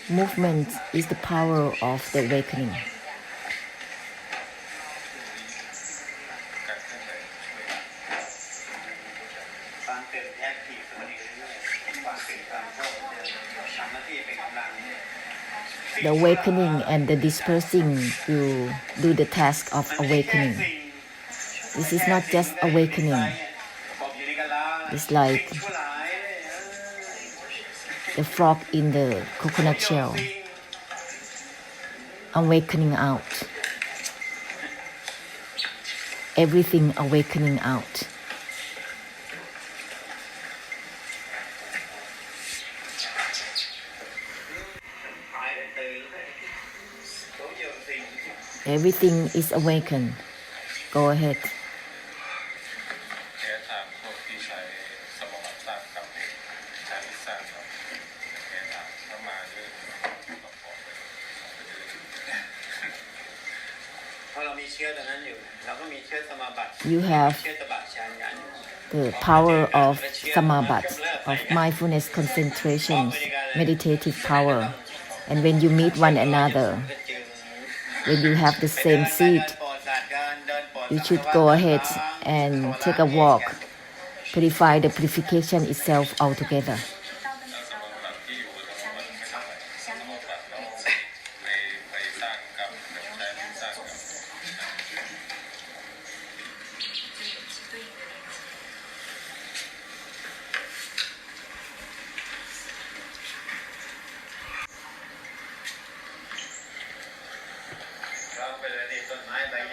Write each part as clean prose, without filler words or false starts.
movement is the power of the awakening. The awakening and the dispersing will do the task of awakening. This is not just awakening. It's like the frog in the coconut shell, awakening out. Everything awakening out. Everything is awakened. Go ahead. You have the power of samabat, of mindfulness concentration, meditative power. And when you meet one another, when you have the same seat, you should go ahead and take a walk, purify the purification itself altogether.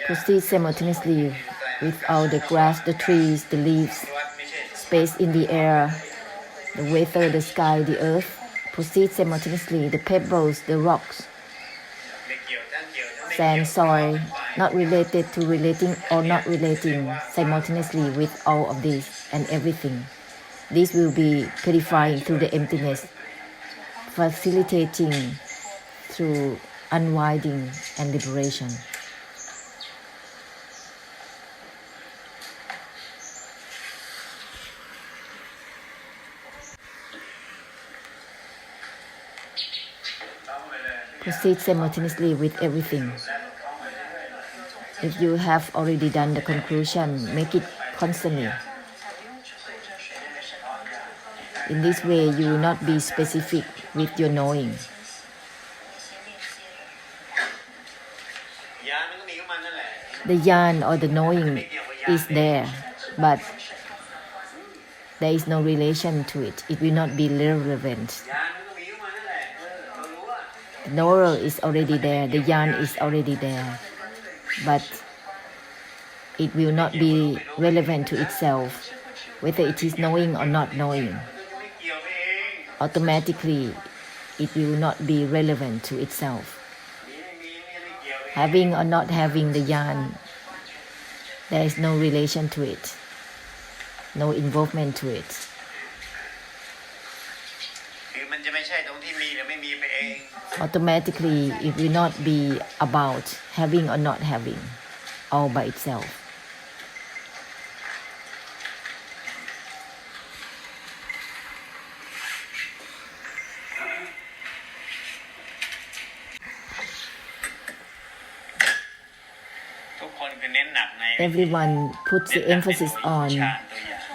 Proceed simultaneously with all the grass, the trees, the leaves, space in the air, the weather, the sky, the earth. Proceed simultaneously, the pebbles, the rocks, sand, soil, not related to relating or not relating, simultaneously with all of these and everything. This will be purifying through the emptiness, facilitating through unwinding and liberation. Proceed simultaneously with everything. If you have already done the conclusion, make it constantly. In this way, you will not be specific with your knowing. The yarn or the knowing is there, but there is no relation to it. It will not be relevant. The knower is already there, the yarn is already there, but it will not be relevant to itself, whether it is knowing or not knowing. Automatically, it will not be relevant to itself. Having or not having the yarn, there is no relation to it, no involvement to it. Automatically, it will not be about having or not having, all by itself. Everyone puts the emphasis on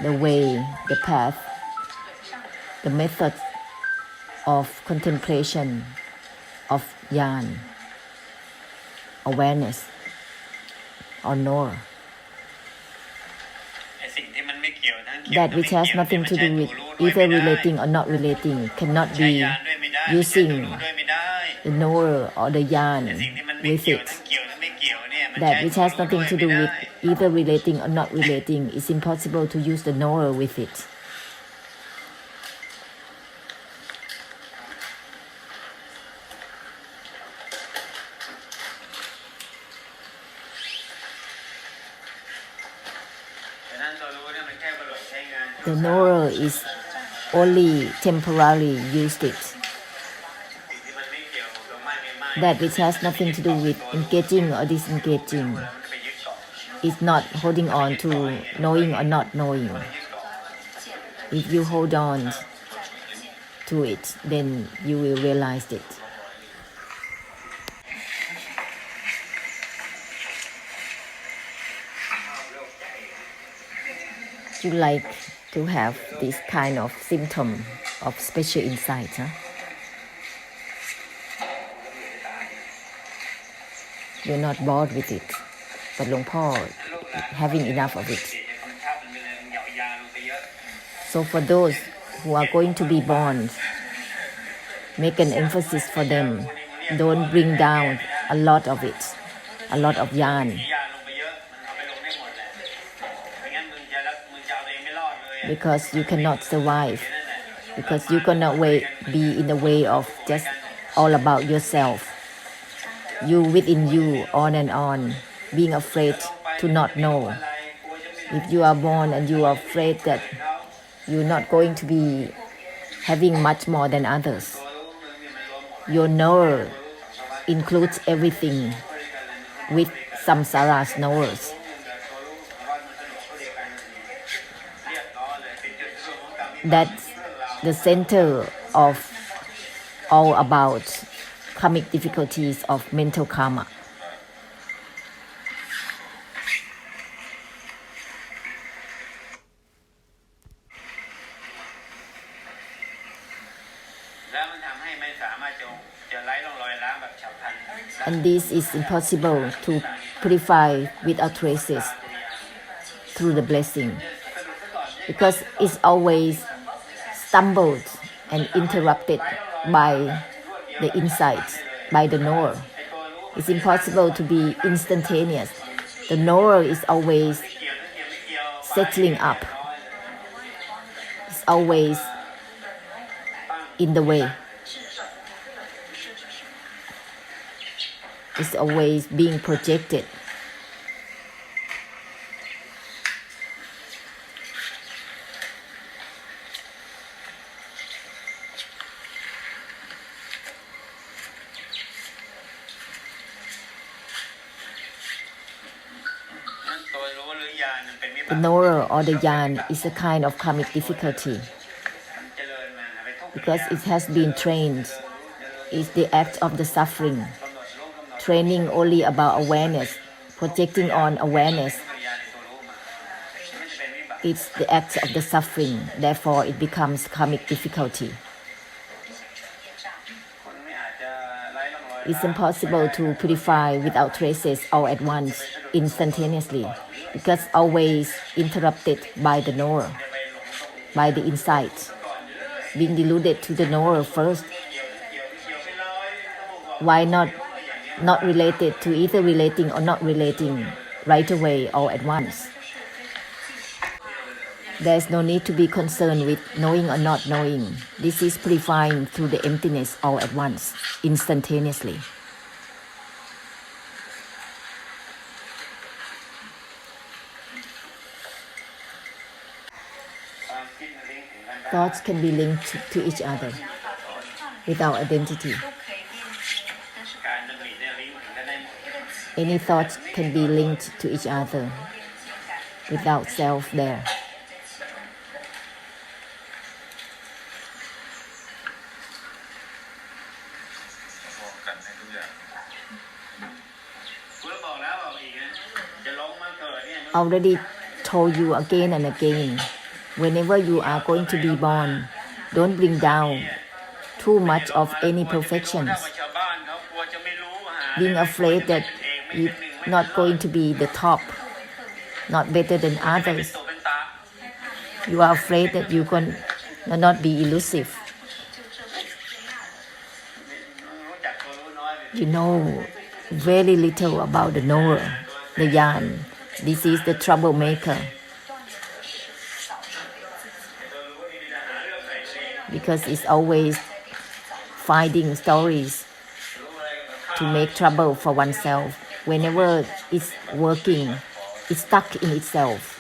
the way, the path, the method of contemplation, of yarn, awareness, or knower. That which has nothing to do with either relating or not relating cannot be using the knower or the yarn with it. That which has nothing to do with either relating or not relating is impossible to use the knower with it. The knower is only temporarily used it. That which has nothing to do with engaging or disengaging is not holding on to knowing or not knowing. If you hold on to it, then you will realize it. You like to have this kind of symptom of special insight, huh? You're not bored with it, but Long Po having enough of it. So for those who are going to be born, make an emphasis for them. Don't bring down a lot of it, a lot of yarn. Because you cannot survive. Because you cannot be in the way of just all about yourself. You within you, on and on, being afraid to not know. If you are born and you are afraid that you're not going to be having much more than others, your knower includes everything with samsara's knowers. That's the center of all about karmic difficulties of mental karma. And this is impossible to purify without traces through the blessing, because it's always stumbled and interrupted by the insights, by the knower. It's impossible to be instantaneous. The knower is always settling up. It's always in the way. It's always being projected. The knower or the yarn is a kind of karmic difficulty because it has been trained. It's the act of the suffering, training only about awareness, projecting on awareness. It's the act of the suffering, therefore it becomes karmic difficulty. It's impossible to purify without traces all at once, instantaneously, because always interrupted by the knower, by the insight, being deluded to the knower first. Why not related to either relating or not relating right away all at once? There's no need to be concerned with knowing or not knowing. This is purifying through the emptiness all at once, instantaneously. Thoughts can be linked to each other without identity. Any thoughts can be linked to each other without self there. Already told you again and again, whenever you are going to be born, don't bring down too much of any perfections. Being afraid that you're not going to be the top, not better than others. You are afraid that you can not be elusive. You know very little about the knower, the yarn. This is the troublemaker. Because it's always finding stories to make trouble for oneself. Whenever it's working, it's stuck in itself.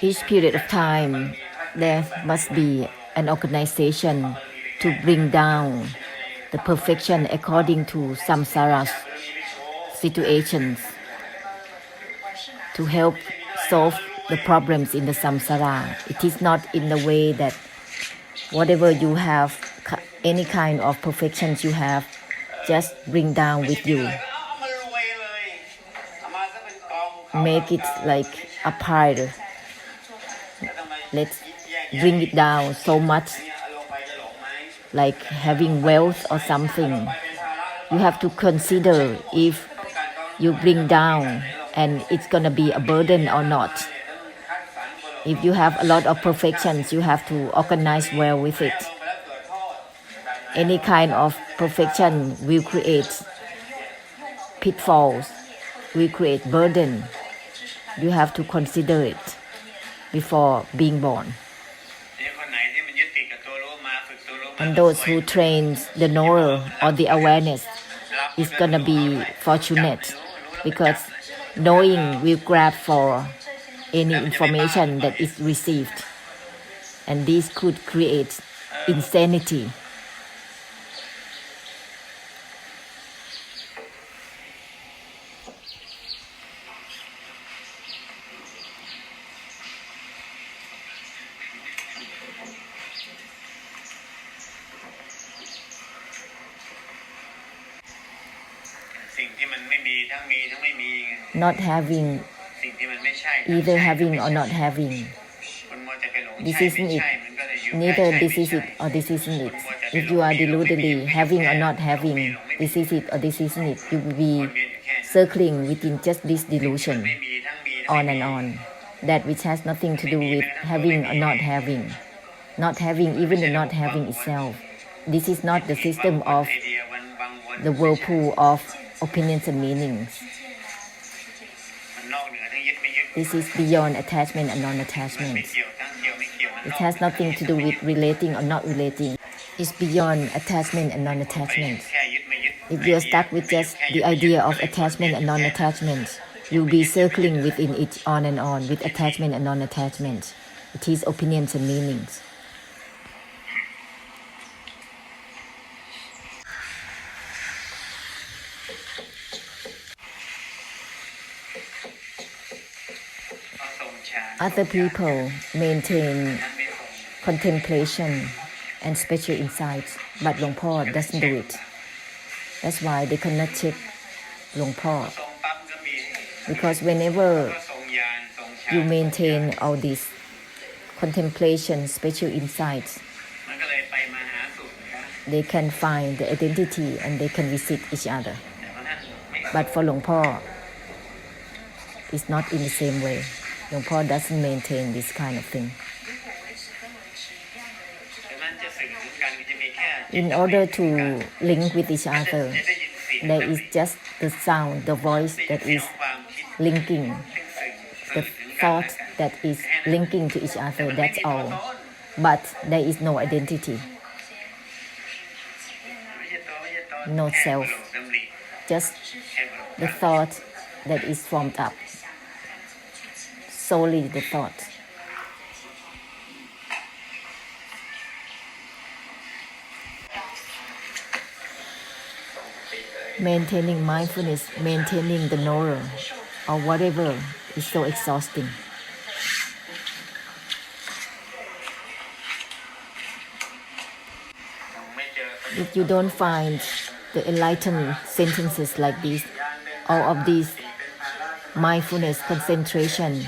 Each period of time, there must be an organization to bring down the perfection according to samsara's situations, to help solve the problems in the samsara. It is not in the way that whatever you have, any kind of perfections you have, just bring down with you. Make it like a pile. Let's bring it down so much, like having wealth or something. You have to consider if you bring down and it's gonna be a burden or not. If you have a lot of perfections, you have to organize well with it. Any kind of perfection will create pitfalls, will create burden. You have to consider it before being born. And those who train the knower or the awareness is gonna be fortunate, because knowing will grab for any information that is received, and this could create insanity. Not having, either having or not having. This isn't it. Neither this is it or this isn't it. If you are deludedly having or not having, this is it or this isn't it, you will be circling within just this delusion, on and on. That which has nothing to do with having or not having. Not having, even the not having itself. This is not the system of the whirlpool of opinions and meanings. This is beyond attachment and non-attachment. It has nothing to do with relating or not relating. It's beyond attachment and non-attachment. If you are stuck with just the idea of attachment and non-attachment, you'll be circling within it on and on with attachment and non-attachment. It is opinions and meanings. Other people maintain contemplation and spiritual insights, but Luang Por doesn't do it. That's why they cannot check Luang Por. Because whenever you maintain all these contemplation, spiritual insights, they can find the identity and they can visit each other. But for Luang Por, it's not in the same way. Luang Por doesn't maintain this kind of thing. In order to link with each other, there is just the sound, the voice that is linking, the thought that is linking to each other, that's all. But there is no identity, no self, just the thought that is formed up. Solely the thought. Maintaining mindfulness, maintaining the knower, or whatever, is so exhausting. If you don't find the enlightened sentences like this, all of these mindfulness, concentration,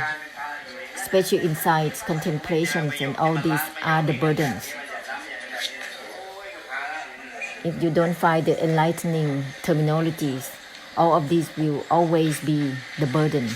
spiritual insights, contemplations, and all these are the burdens. If you don't find the enlightening terminologies, all of these will always be the burden.